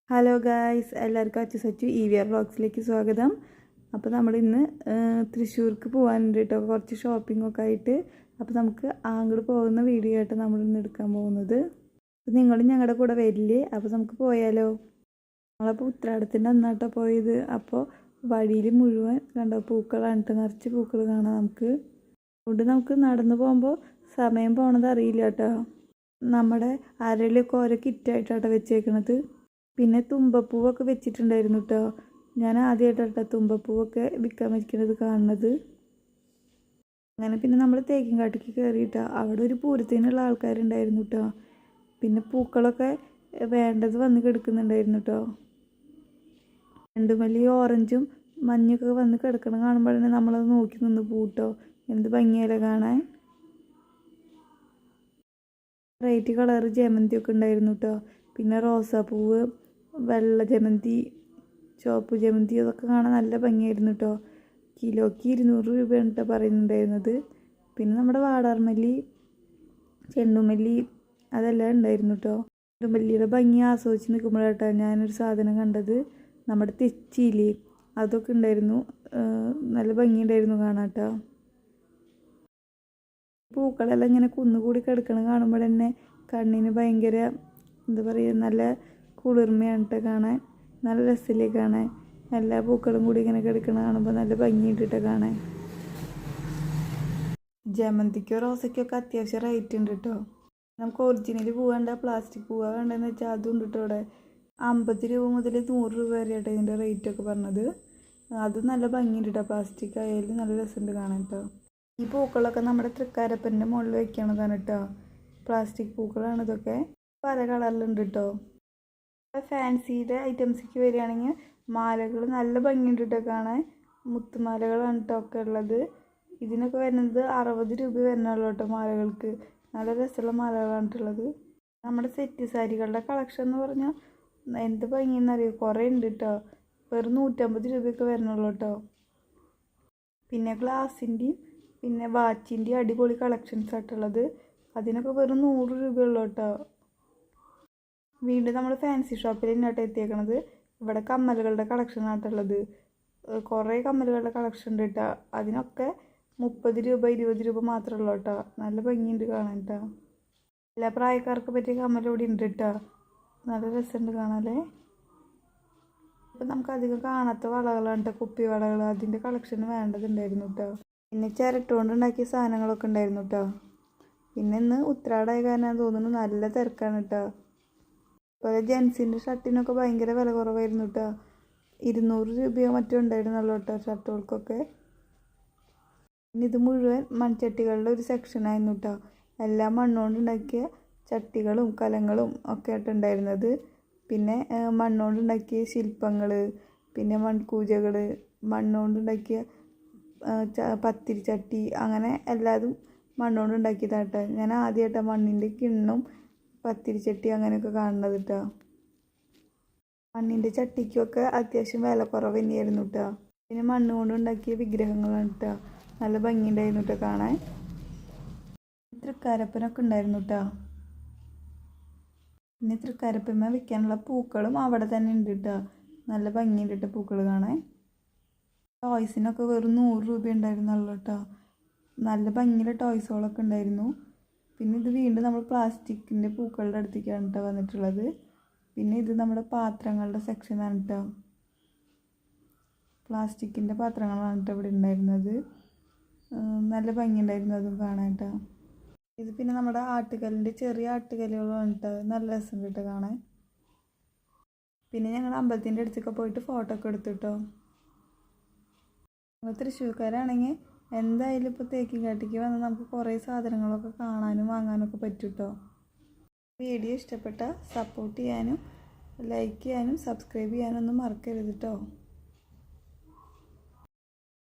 Hello guys, എല്ലാവർക്കും Achu EVR വ്ളോഗ്സിലേക്ക് സ്വാഗതം. അപ്പോൾ നമ്മളിന്ന് തൃശ്ശൂർക്ക് പോകാനുണ്ട് കേട്ടോ, കുറച്ച് ഷോപ്പിങ്ങൊക്കെ ആയിട്ട്. അപ്പോൾ നമുക്ക് അങ്ങോട്ട് പോകുന്ന വീഡിയോ ആയിട്ട് നമ്മളിന്ന് എടുക്കാൻ പോകുന്നത്. അപ്പോൾ നിങ്ങളും ഞങ്ങളുടെ കൂടെ വരില്ലേ? അപ്പോൾ നമുക്ക് പോയാലോ? നമ്മളപ്പോൾ ഉത്രാടത്തിൻ്റെ അന്നാട്ടോ പോയത്. അപ്പോൾ വഴിയിൽ മുഴുവൻ കണ്ടോ പൂക്കളാണ്, നിറച്ച് പൂക്കൾ കാണാം നമുക്ക്. അതുകൊണ്ട് നമുക്ക് നടന്നു പോകുമ്പോൾ സമയം പോണത് അറിയില്ല കേട്ടോ. നമ്മുടെ ആരെങ്കിലുമൊക്കെ ഓരോ കിറ്റായിട്ടാട്ടോ വെച്ചേക്കണത്. പിന്നെ തുമ്പപ്പൂവൊക്കെ വെച്ചിട്ടുണ്ടായിരുന്നു കേട്ടോ. ഞാൻ ആദ്യമായിട്ടാട്ടോ തുമ്പപ്പൂവൊക്കെ വിൽക്കാൻ വെക്കുന്നത് കാണുന്നത്. അങ്ങനെ പിന്നെ നമ്മൾ തേക്കിൻകാട്ടിക്ക് കയറിയിട്ടാ. അവിടെ ഒരു പൂരത്തിനുള്ള ആൾക്കാരുണ്ടായിരുന്നു കേട്ടോ. പിന്നെ പൂക്കളൊക്കെ വേണ്ടത് വന്ന് കിടക്കുന്നുണ്ടായിരുന്നു കേട്ടോ. ചെണ്ടുമല്ലി ഓറഞ്ചും മഞ്ഞൊക്കെ വന്ന് കിടക്കണം കാണുമ്പോഴേ നമ്മളത് നോക്കി നിന്ന് പൂട്ടോ. എന്ത് ഭംഗിയല്ലേ കാണാൻ. വെറൈറ്റി കളറ് ജമന്തിയൊക്കെ ഉണ്ടായിരുന്നു കേട്ടോ. പിന്നെ റോസാപ്പൂവ്, വെള്ള ജമന്തി, ചുവപ്പ് ജമന്തി, അതൊക്കെ കാണാൻ നല്ല ഭംഗിയായിരുന്നു കേട്ടോ. കിലോയ്ക്ക് 200 രൂപയാണ് കേട്ടോ പറയുന്നുണ്ടായിരുന്നത്. പിന്നെ നമ്മുടെ വാടാർമല്ലി, ചെണ്ടുമല്ലി, അതെല്ലാം ഉണ്ടായിരുന്നു കേട്ടോ. ചെണ്ടുമല്ലിയുടെ ഭംഗി ആസ്വദിച്ച് നിൽക്കുമ്പോഴാട്ടോ ഞാനൊരു സാധനം കണ്ടത്. നമ്മുടെ തെച്ചിയില്ലേ, അതൊക്കെ ഉണ്ടായിരുന്നു. നല്ല ഭംഗിയുണ്ടായിരുന്നു കാണാൻ കേട്ടോ. പൂക്കളെല്ലാം ഇങ്ങനെ കുന്നുകൂടി കിടക്കണം കാണുമ്പോൾ തന്നെ കണ്ണിന് ഭയങ്കര എന്താ പറയുക, നല്ല കുളിർമയാണ് കേട്ടോ കാണാൻ. നല്ല രസമില്ലേ കാണാൻ. എല്ലാ പൂക്കളും കൂടി ഇങ്ങനെ കിടക്കണം കാണുമ്പോൾ നല്ല ഭംഗിയിട്ടിട്ട് കാണാൻ. ജമന്തിക്കോ റോസയ്ക്കൊക്കെ അത്യാവശ്യം റേറ്റ് ഉണ്ട് കേട്ടോ. നമുക്ക് ഒറിജിനൽ പൂവ് വേണ്ട, പ്ലാസ്റ്റിക് പൂവ് വേണ്ടതെന്ന് വെച്ചാൽ അതും ഉണ്ട് കേട്ടോ. ഇവിടെ 50 രൂപ മുതൽ 100 രൂപ വരെ കേട്ടോ ഇതിൻ്റെ റേറ്റൊക്കെ പറഞ്ഞത്. അത് നല്ല ഭംഗിയുണ്ട് കേട്ടോ. പ്ലാസ്റ്റിക് ആയാലും നല്ല രസമുണ്ട് കാണാൻ കേട്ടോ. ഈ പൂക്കളൊക്കെ നമ്മുടെ തൃക്കാരപ്പൻ്റെ മുകളിൽ വയ്ക്കണതാണ് കേട്ടോ. പ്ലാസ്റ്റിക് പൂക്കളാണ് ഇതൊക്കെ. പല കളറിലുണ്ട് കേട്ടോ. ഫാൻസിയുടെ ഐറ്റംസിക്ക് വരികയാണെങ്കിൽ മാലകൾ നല്ല ഭംഗിയുണ്ട് കേട്ടോ കാണാൻ. മുത്തുമാലകളാണ് കേട്ടോ ഒക്കെ ഉള്ളത്. ഇതിനൊക്കെ വരുന്നത് 60 രൂപ വരുന്നുള്ളൂ കേട്ടോ മാലകൾക്ക്. നല്ല രസമുള്ള മാലകളാണ് ഉള്ളത്. നമ്മുടെ സെറ്റ് സാരികളുടെ കളക്ഷൻ എന്ന് പറഞ്ഞാൽ എന്ത് ഭംഗിയെന്നറിയോ, കുറേ ഉണ്ട് കേട്ടോ. വെറും 150 രൂപയൊക്കെ വരുന്നുള്ളൂ കേട്ടോ. പിന്നെ ഗ്ലാസിൻ്റെയും പിന്നെ വാച്ചിൻ്റെയും അടിപൊളി കളക്ഷൻസ് ആയിട്ടുള്ളത്. അതിനൊക്കെ വെറും 100 രൂപയുള്ളൂ കേട്ടോ. വീണ്ടും നമ്മൾ ഫാൻസി ഷോപ്പിൽ തന്നെയാട്ടോ എത്തിയേക്കണത്. ഇവിടെ കമ്മലുകളുടെ കളക്ഷൻ ആയിട്ടുള്ളത്. കുറേ കമ്മലുകളുടെ കളക്ഷൻ ഉണ്ട് കേട്ടോ. അതിനൊക്കെ 30 രൂപ 20 രൂപ മാത്രമേ ഉള്ളൂ കേട്ടോ. നല്ല ഭംഗിയുണ്ട് കാണാൻ കേട്ടോ. എല്ലാ പ്രായക്കാർക്ക് പറ്റിയ കമ്മലൂടെ ഉണ്ട് കേട്ടോ. നല്ല രസമുണ്ട് കാണാല്ലേ. ഇപ്പം നമുക്ക് അധികം കാണാത്ത വളകളാണ് കേട്ടോ, കുപ്പി വളകൾ. അതിൻ്റെ കളക്ഷൻ വേണ്ടതുണ്ടായിരുന്നു കേട്ടോ. പിന്നെ ചിരട്ടുകൊണ്ട് ഉണ്ടാക്കിയ സാധനങ്ങളൊക്കെ ഉണ്ടായിരുന്നു കേട്ടോ. പിന്നെ ഇന്ന് ഉത്രാടമായ കാരണം തോന്നുന്നു നല്ല തിരക്കാണ് കേട്ടോ. അതുപോലെ ജെൻസിൻ്റെ ഷർട്ടിനൊക്കെ ഭയങ്കര വില കുറവായിരുന്നു കേട്ടോ. 200 രൂപയോ മറ്റോ ഉണ്ടായിരുന്നുള്ളൂ കേട്ടോ ഷർട്ടുകൾക്കൊക്കെ. പിന്നെ ഇത് മുഴുവൻ മൺചട്ടികളുടെ ഒരു സെക്ഷനായിരുന്നു കേട്ടോ. എല്ലാം മണ്ണുകൊണ്ട് ഉണ്ടാക്കിയ ചട്ടികളും കലങ്ങളും ഒക്കെ ആയിട്ടുണ്ടായിരുന്നത്. പിന്നെ മണ്ണുകൊണ്ട് ഉണ്ടാക്കിയ ശില്പങ്ങൾ, പിന്നെ മൺകൂജകൾ, മണ്ണുകൊണ്ട് ഉണ്ടാക്കിയ പത്തിരി ചട്ടി, അങ്ങനെ എല്ലാതും മണ്ണുകൊണ്ട് ഉണ്ടാക്കിയതാട്ടോ. ഞാൻ ആദ്യമായിട്ടാണ് മണ്ണിൻ്റെ കിണ്ണും പത്തിരിച്ചട്ടി അങ്ങനെയൊക്കെ കാണുന്നത് കേട്ടോ. മണ്ണിൻ്റെ ചട്ടിക്കൊക്കെ അത്യാവശ്യം വില കുറവ് തന്നെയായിരുന്നു കേട്ടോ. പിന്നെ മണ്ണ് കൊണ്ട് ഉണ്ടാക്കിയ വിഗ്രഹങ്ങളാണ് കേട്ടോ. നല്ല ഭംഗിയുണ്ടായിരുന്നു കേട്ടോ കാണാൻ. തൃക്കാരപ്പനൊക്കെ ഉണ്ടായിരുന്നു കേട്ടോ. പിന്നെ തൃക്കാരപ്പന്മ വിൽക്കാനുള്ള പൂക്കളും അവിടെ തന്നെ ഉണ്ട് കേട്ടോ. നല്ല ഭംഗിയുണ്ട് കേട്ടോ പൂക്കൾ കാണാൻ. ടോയ്സിനൊക്കെ വെറും 100 രൂപ ഉണ്ടായിരുന്നുള്ളൂ കേട്ടോ. നല്ല ഭംഗിയുള്ള ടോയ്സുകളൊക്കെ ഉണ്ടായിരുന്നു. പിന്നെ ഇത് വീണ്ടും നമ്മൾ പ്ലാസ്റ്റിക്കിൻ്റെ പൂക്കളുടെ അടുത്തേക്കാണ് കേട്ടോ വന്നിട്ടുള്ളത്. പിന്നെ ഇത് നമ്മുടെ പാത്രങ്ങളുടെ സെക്ഷനാണ് കേട്ടോ. പ്ലാസ്റ്റിക്കിൻ്റെ പാത്രങ്ങളാണ് കേട്ടോ ഇവിടെ ഉണ്ടായിരുന്നത്. നല്ല ഭംഗിയുണ്ടായിരുന്നു അതും കാണാൻ കേട്ടോ. ഇത് പിന്നെ നമ്മുടെ ആട്ടുകല്ലിൻ്റെ ചെറിയ ആട്ടുകല്ലുകളാണ് കേട്ടോ. നല്ല രസം കേട്ടോ കാണാൻ. പിന്നെ ഞങ്ങൾ അമ്പലത്തിൻ്റെ അടുത്തൊക്കെ പോയിട്ട് ഫോട്ടോ ഒക്കെ എടുത്തു കേട്ടോ. നമ്മൾ തൃശ്ശൂർക്കാരാണെങ്കിൽ എന്തായാലും ഇപ്പോൾ തേക്കിൻകാട്ടിക്ക് വന്ന് നമുക്ക് കുറേ സാധനങ്ങളൊക്കെ കാണാനും വാങ്ങാനൊക്കെ പറ്റും കേട്ടോ. വീഡിയോ ഇഷ്ടപ്പെട്ടാൽ സപ്പോർട്ട് ചെയ്യാനും ലൈക്ക് ചെയ്യാനും സബ്സ്ക്രൈബ് ചെയ്യാനും ഒന്നും മറക്കരുത് കേട്ടോ.